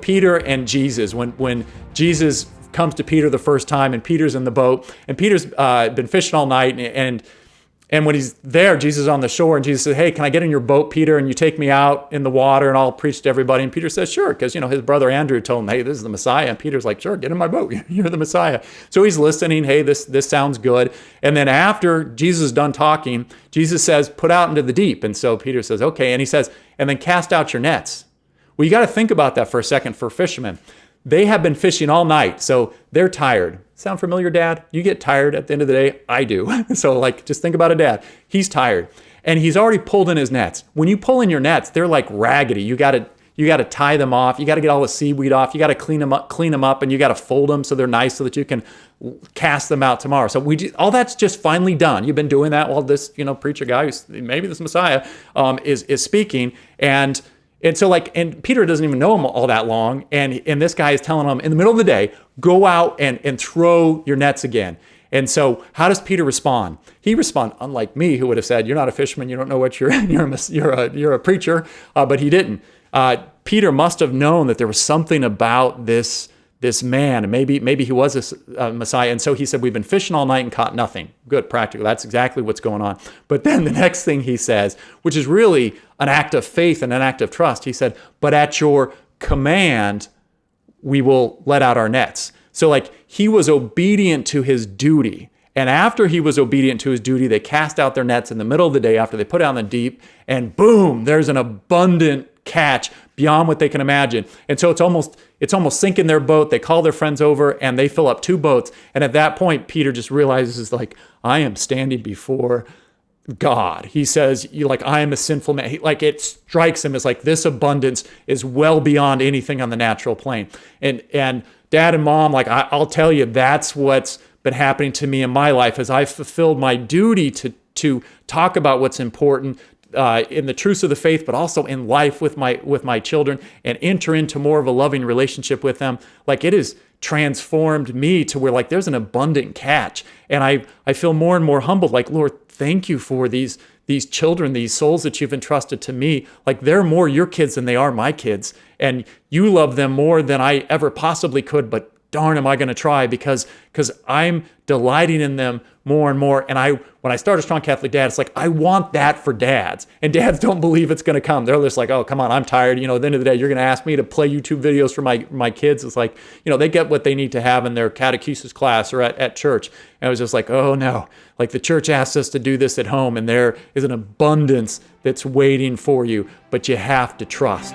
Peter and Jesus, when Jesus comes to Peter the first time and Peter's in the boat and Peter's been fishing all night and when he's there, Jesus is on the shore and Jesus says, hey, can I get in your boat, Peter, and you take me out in the water and I'll preach to everybody? And Peter says, sure, because, his brother Andrew told him, hey, this is the Messiah. And Peter's like, sure, get in my boat. You're the Messiah. So he's listening. Hey, this sounds good. And then after Jesus is done talking, Jesus says, put out into the deep. And so Peter says, okay. And he says, and then cast out your nets. Well, you got to think about that for a second for fishermen. They have been fishing all night, so they're tired. Sound familiar, Dad? You get tired at the end of the day? I do. So just think about a dad. He's tired, and he's already pulled in his nets. When you pull in your nets, they're like raggedy. You got to tie them off. You got to get all the seaweed off. You got to clean them up, and you got to fold them so they're nice so that you can cast them out tomorrow. So all that's just finally done. You've been doing that while this preacher guy, who's maybe this Messiah, is speaking, And so and Peter doesn't even know him all that long. And this guy is telling him in the middle of the day, go out and throw your nets again. And so how does Peter respond? He responds, unlike me, who would have said, you're not a fisherman. You don't know what you're a preacher. But he didn't. Peter must have known that there was something about this man, and maybe he was a Messiah. And so he said, we've been fishing all night and caught nothing. Good, practical. That's exactly what's going on. But then the next thing he says, which is really an act of faith and an act of trust, he said, but at your command, we will let out our nets. So he was obedient to his duty. And after he was obedient to his duty, they cast out their nets in the middle of the day after they put it on the deep, and boom, there's an abundant catch beyond what they can imagine. And so it's almost sinking their boat. They call their friends over and they fill up 2 boats. And at that point, Peter just realizes I am standing before God. He says, I am a sinful man. It strikes him as this abundance is well beyond anything on the natural plane. And Dad and Mom, I'll tell you, that's what's been happening to me in my life as I've fulfilled my duty to talk about what's important in the truths of the faith, but also in life with my children, and enter into more of a loving relationship with them. It has transformed me to where there's an abundant catch, and I feel more and more humbled. Lord, thank you for these children, these souls that you've entrusted to me. They're more your kids than they are my kids, and you love them more than I ever possibly could. But darn, am I going to try because I'm delighting in them more and more. And when I start a Strong Catholic Dad, it's I want that for dads. And dads don't believe it's going to come. They're just oh, come on, I'm tired. At the end of the day, you're going to ask me to play YouTube videos for my kids. It's they get what they need to have in their catechesis class or at church. And I was just oh no, the church asks us to do this at home, and there is an abundance that's waiting for you, but you have to trust.